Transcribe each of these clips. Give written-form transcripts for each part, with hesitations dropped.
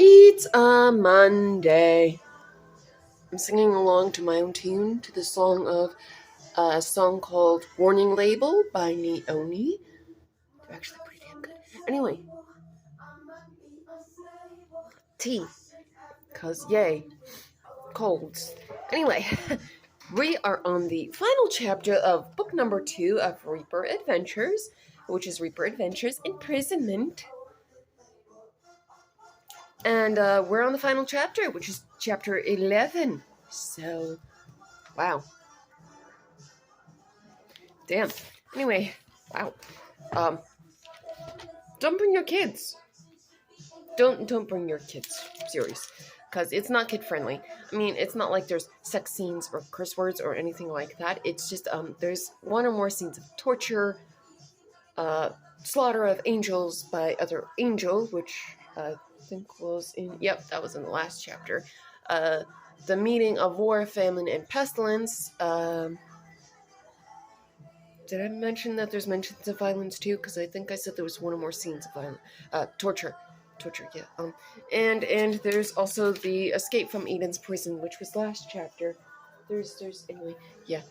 It's a Monday. I'm singing along to my own tune to the song of a song called Warning Label by Neoni. They're actually pretty damn good. Anyway, tea. Cause yay, colds. Anyway, we are on the final chapter of book number 2 of Reaper Adventures, which is Reaper Adventures Imprisonment. And we're on the final chapter, which is chapter 11. So, wow. Damn. Anyway, wow. Don't bring your kids. Don't bring your kids. Serious. Because it's not kid friendly. I mean, it's not like there's sex scenes or curse words or anything like that. It's just, there's one or more scenes of torture, slaughter of angels by other angels, which I think was that was in the last chapter. The meeting of war, famine, and pestilence. Did I mention that there's mentions of violence too? Because I think I said there was one or more scenes of violence. Torture, yeah. And there's also the escape from Eden's prison, which was last chapter. Anyway, yeah.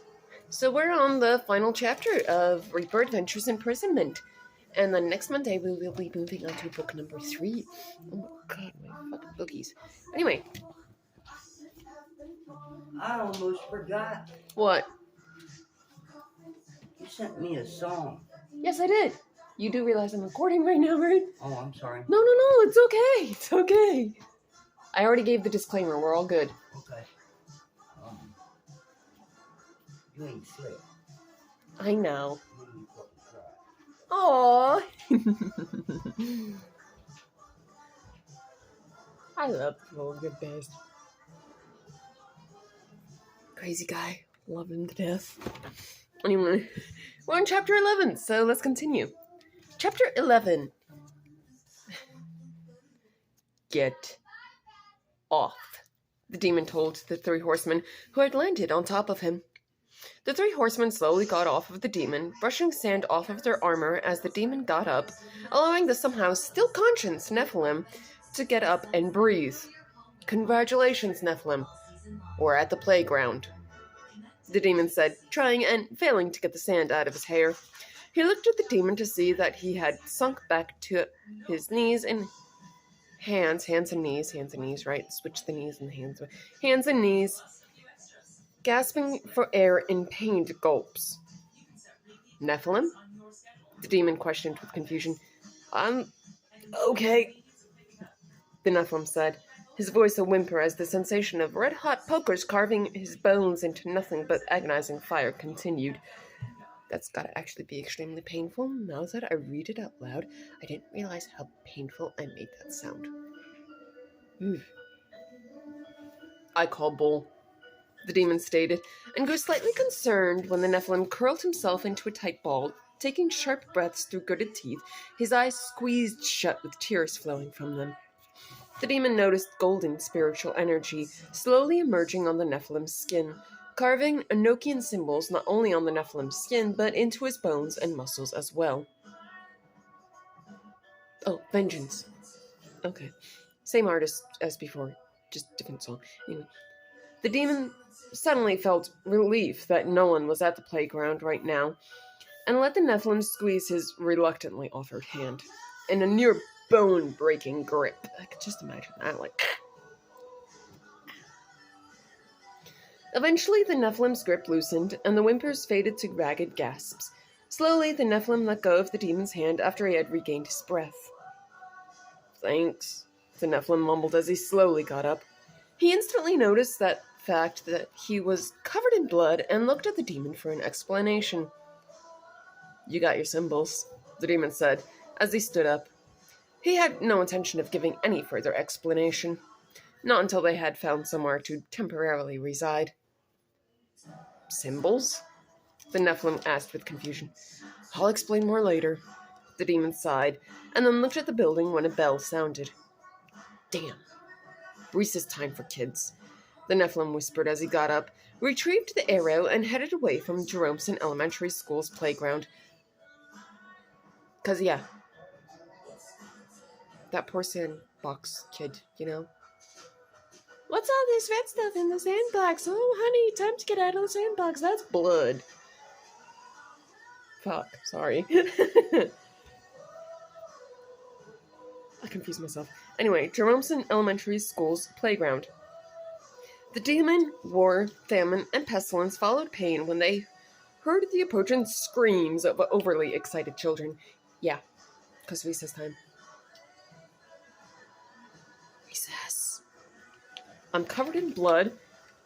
So we're on the final chapter of Reaper Adventures Imprisonment. And then next Monday we will be moving on to book number 3. Oh my god, my fucking boogies. Anyway. I almost forgot. What? You sent me a song. Yes, I did. You do realize I'm recording right now, right? Oh, I'm sorry. No, it's okay. It's okay. I already gave the disclaimer. We're all good. Okay. You ain't slick. I know. Aww. I love little good bears. Crazy guy. Love him to death. Anyway, we're on chapter 11, so let's continue. Chapter 11. Get off, the demon told the 3 horsemen who had landed on top of him. The 3 horsemen slowly got off of the demon, brushing sand off of their armor as the demon got up, allowing the somehow still conscious Nephilim to get up and breathe. Congratulations, Nephilim. We're at the playground, the demon said, trying and failing to get the sand out of his hair. He looked at the demon to see that he had sunk back to his knees and hands and knees, right? Switch the knees and the hands. Hands and knees, gasping for air in pained gulps. Nephilim? The demon questioned with confusion. Okay, the Nephilim said, his voice a whimper as the sensation of red-hot pokers carving his bones into nothing but agonizing fire continued. That's gotta actually be extremely painful. Now that I read it out loud, I didn't realize how painful I made that sound. I call bull, the demon stated, and grew slightly concerned when the Nephilim curled himself into a tight ball, taking sharp breaths through gritted teeth, his eyes squeezed shut with tears flowing from them. The demon noticed golden spiritual energy slowly emerging on the Nephilim's skin, carving Enochian symbols not only on the Nephilim's skin, but into his bones and muscles as well. Oh, vengeance. Okay. Same artist as before, just different song. Anyway. The demon suddenly felt relief that no one was at the playground right now, and let the Nephilim squeeze his reluctantly offered hand in a near bone-breaking grip. I could just imagine that, like... Eventually, the Nephilim's grip loosened, and the whimpers faded to ragged gasps. Slowly, the Nephilim let go of the demon's hand after he had regained his breath. Thanks, the Nephilim mumbled as he slowly got up. He instantly noticed that fact that he was covered in blood and looked at the demon for an explanation. You got your symbols, the demon said, as he stood up. He had no intention of giving any further explanation, not until they had found somewhere to temporarily reside. Symbols? The Nephilim asked with confusion. I'll explain more later, the demon sighed, and then looked at the building when a bell sounded. Damn. Recess time for kids, the Nephilim whispered as he got up, retrieved the arrow, and headed away from Jeromeson Elementary School's playground. 'Cause, yeah, that poor sandbox kid, you know? What's all this red stuff in the sandbox? Oh, honey, time to get out of the sandbox. That's blood. Fuck, sorry. I confused myself. Anyway, Jeromeson Elementary School's playground. The demon, war, famine, and pestilence followed Payne when they heard the approaching screams of overly excited children. Yeah, because recess time. Recess. I'm covered in blood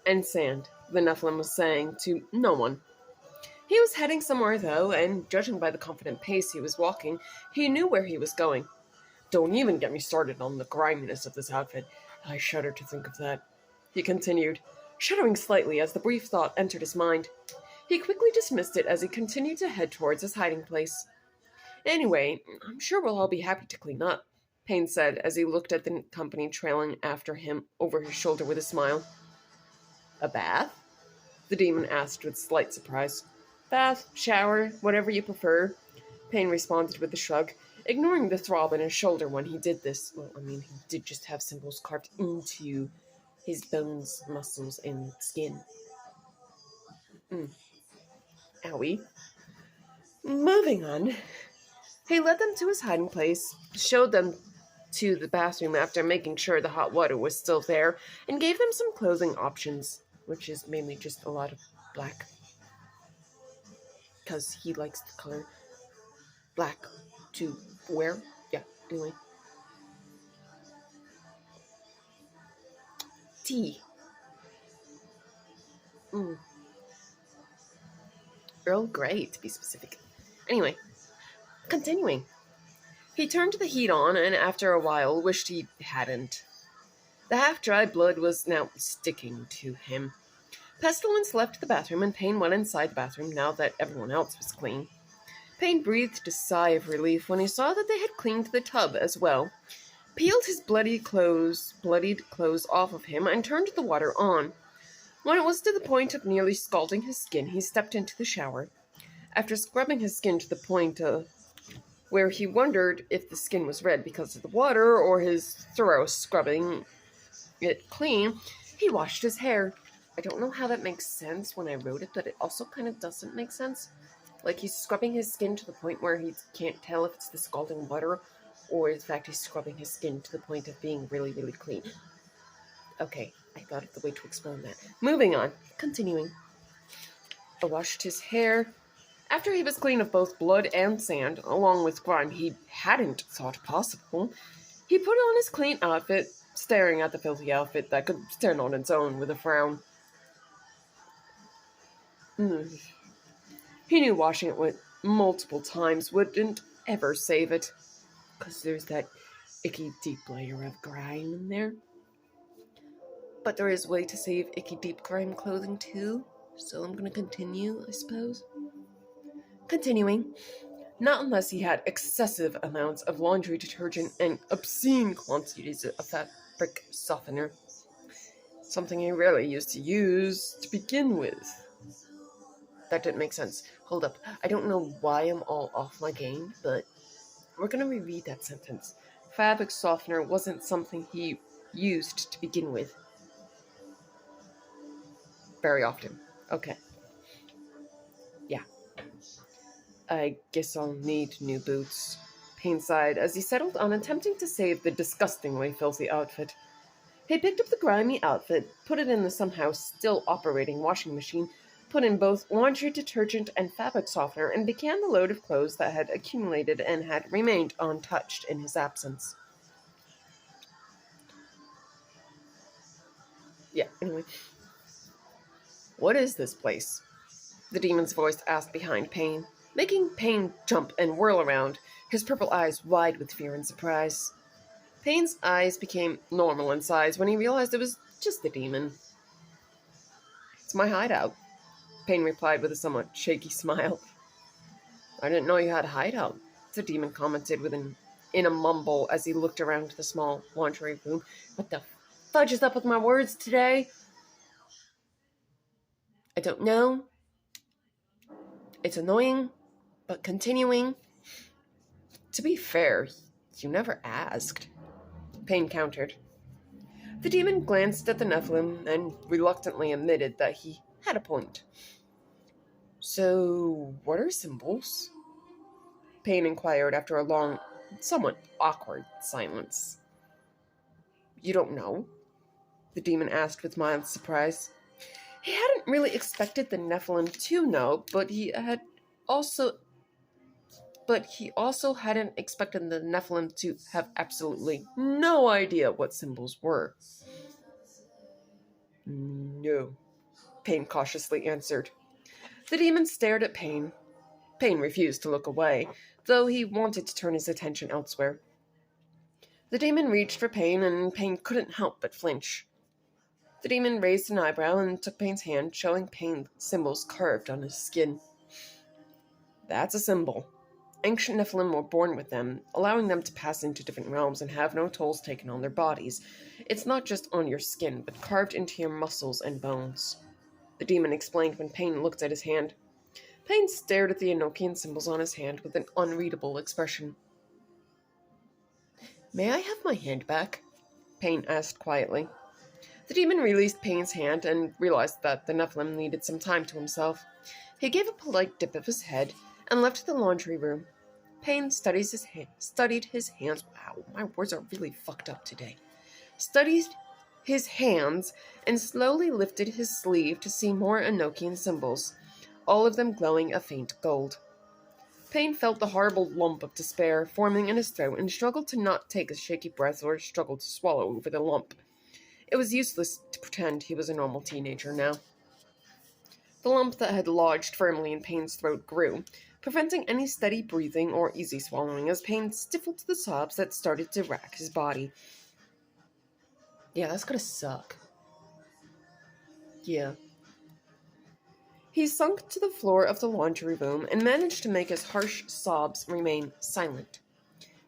and sand, the Nephilim was saying to no one. He was heading somewhere, though, and judging by the confident pace he was walking, he knew where he was going. Don't even get me started on the griminess of this outfit. I shudder to think of that. He continued, shuddering slightly as the brief thought entered his mind. He quickly dismissed it as he continued to head towards his hiding place. Anyway, I'm sure we'll all be happy to clean up, Payne said as he looked at the company trailing after him over his shoulder with a smile. A bath? The demon asked with slight surprise. Bath, shower, whatever you prefer, Payne responded with a shrug, ignoring the throb in his shoulder when he did this. Well, I mean, he did just have symbols carved into his bones, muscles, and skin. Owie. Moving on. He led them to his hiding place, showed them to the bathroom after making sure the hot water was still there, and gave them some clothing options, which is mainly just a lot of black. Because he likes the color black to wear. Yeah, anyway. Tea. Earl Grey, to be specific. Anyway, continuing. He turned the heat on and after a while wished he hadn't. The half-dry blood was now sticking to him. Pestilence left the bathroom and Payne went inside the bathroom now that everyone else was clean. Payne breathed a sigh of relief when he saw that they had cleaned the tub as well, peeled his bloodied clothes off of him, and turned the water on. When it was to the point of nearly scalding his skin, he stepped into the shower. After scrubbing his skin to the point where he wondered if the skin was red because of the water or his thorough scrubbing it clean, he washed his hair. I don't know how that makes sense when I wrote it, but it also kind of doesn't make sense. Like, he's scrubbing his skin to the point where he can't tell if it's the scalding water or, in fact, he's scrubbing his skin to the point of being really, really clean. Okay, I thought of the way to explain that. Moving on. Continuing. I washed his hair. After he was clean of both blood and sand, along with grime he hadn't thought possible, he put on his clean outfit, staring at the filthy outfit that could stand on its own with a frown. He knew washing it with multiple times wouldn't ever save it, because there's that icky deep layer of grime in there. But there is a way to save icky deep grime clothing too, so I'm going to continue, I suppose. Continuing. Not unless he had excessive amounts of laundry detergent and obscene quantities of fabric softener. Something he rarely used to use to begin with. That didn't make sense. Hold up. I don't know why I'm all off my game, but we're going to reread that sentence. Fabric softener wasn't something he used to begin with. Very often. Okay. Yeah. I guess I'll need new boots. Payne sighed as he settled on attempting to save the disgustingly filthy outfit. He picked up the grimy outfit, put it in the somehow still operating washing machine, put in both laundry detergent and fabric softener, and began the load of clothes that had accumulated and had remained untouched in his absence. Yeah, anyway. What is this place? The demon's voice asked behind Payne, making Payne jump and whirl around, his purple eyes wide with fear and surprise. Payne's eyes became normal in size when he realized it was just the demon. It's my hideout, Payne replied with a somewhat shaky smile. I didn't know you had a hideout, the demon commented in a mumble as he looked around the small laundry room. What the fudge is up with my words today? I don't know. It's annoying, but continuing. To be fair, you never asked. Pain countered. The demon glanced at the Nephilim and reluctantly admitted that he had a point. So, what are symbols? Pain inquired after a long, somewhat awkward silence. You don't know? The demon asked with mild surprise. He hadn't really expected the Nephilim to know, but he also hadn't expected the Nephilim to have absolutely no idea what symbols were. No, Pain cautiously answered. The demon stared at Pain. Pain refused to look away, though he wanted to turn his attention elsewhere. The demon reached for Pain, and Pain couldn't help but flinch. The demon raised an eyebrow and took Pain's hand, showing Pain symbols carved on his skin. That's a symbol. Ancient Nephilim were born with them, allowing them to pass into different realms and have no tolls taken on their bodies. It's not just on your skin, but carved into your muscles and bones. The demon explained when Pain looked at his hand. Pain stared at the Enochian symbols on his hand with an unreadable expression. May I have my hand back? Pain asked quietly. The demon released Pain's hand and realized that the Nephilim needed some time to himself. He gave a polite dip of his head and left the laundry room. Pain studied his hands. Wow, my words are really fucked up today. Studied his hands and slowly lifted his sleeve to see more Enochian symbols, all of them glowing a faint gold. Pain felt the horrible lump of despair forming in his throat and struggled to not take a shaky breath or struggle to swallow over the lump. It was useless to pretend he was a normal teenager now. The lump that had lodged firmly in Pain's throat grew, preventing any steady breathing or easy swallowing as Pain stifled to the sobs that started to rack his body. Yeah, that's gonna suck. Yeah. He sunk to the floor of the laundry room and managed to make his harsh sobs remain silent.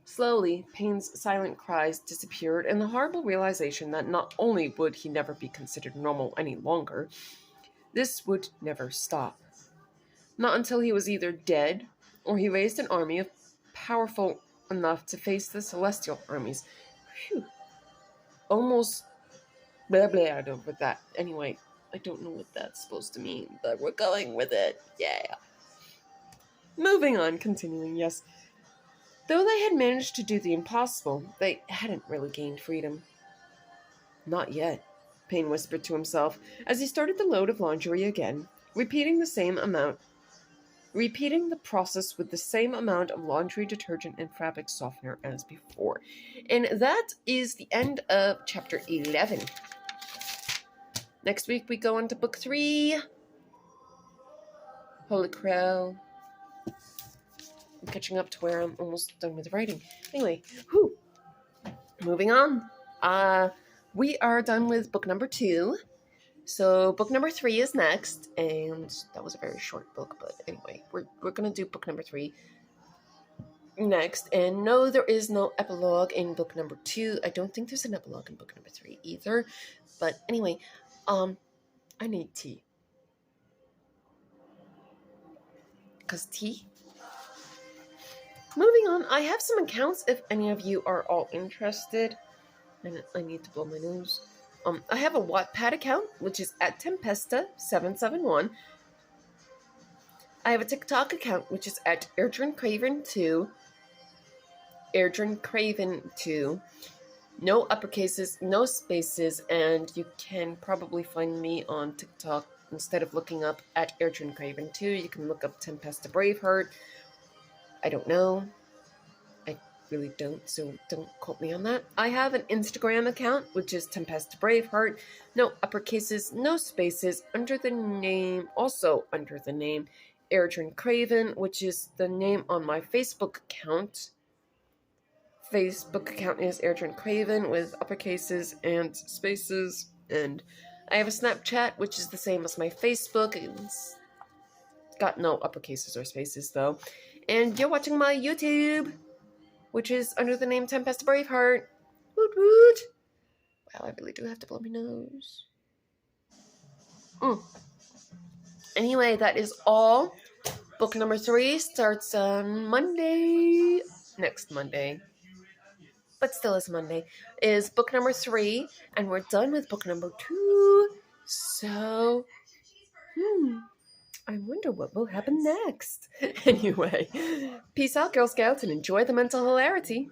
Slowly, Pain's silent cries disappeared, and the horrible realization that not only would he never be considered normal any longer, this would never stop. Not until he was either dead, or he raised an army powerful enough to face the celestial armies. Phew. Almost blah blah over that. Anyway, I don't know what that's supposed to mean, but we're going with it. Yeah. Moving on, continuing, yes. Though they had managed to do the impossible, they hadn't really gained freedom. Not yet, Pain whispered to himself as he started the load of laundry again, repeating the process with the same amount of laundry detergent and fabric softener as before. And that is the end of chapter 11. Next week we go on to book 3. Holy crow. I'm catching up to where I'm almost done with writing. Anyway, moving on. We are done with book number 2. So book number 3 is next, and that was a very short book, but anyway, we're gonna do book number 3 next. And no, there is no epilogue in book number 2. I don't think there's an epilogue in book number 3 either. But anyway, I need tea. 'Cause tea? Moving on, I have some accounts if any of you are all interested. And I need to blow my nose. I have a Wattpad account, which is at Tempesta771. I have a TikTok account, which is at AirdronCraven2. AirdronCraven2. No uppercases, no spaces, and you can probably find me on TikTok. Instead of looking up at AirdronCraven2, you can look up Tempesta Braveheart. I don't know. I really don't, so don't quote me on that. I have an Instagram account, which is Tempesta Braveheart. No uppercases, no spaces, also under the name Airdron Craven, which is the name on my Facebook account. Facebook account is Airdron Craven with uppercases and spaces, and I have a Snapchat, which is the same as my Facebook. It's got no uppercases or spaces, though. And you're watching my YouTube, which is under the name Tempesta Braveheart. Woot woot! Wow, I really do have to blow my nose. Anyway, that is all. Book number 3 starts on Monday. Next Monday. but still is Monday, is book number 3, and we're done with book number 2. So, I wonder what will happen next. Anyway, peace out, Girl Scouts, and enjoy the mental hilarity.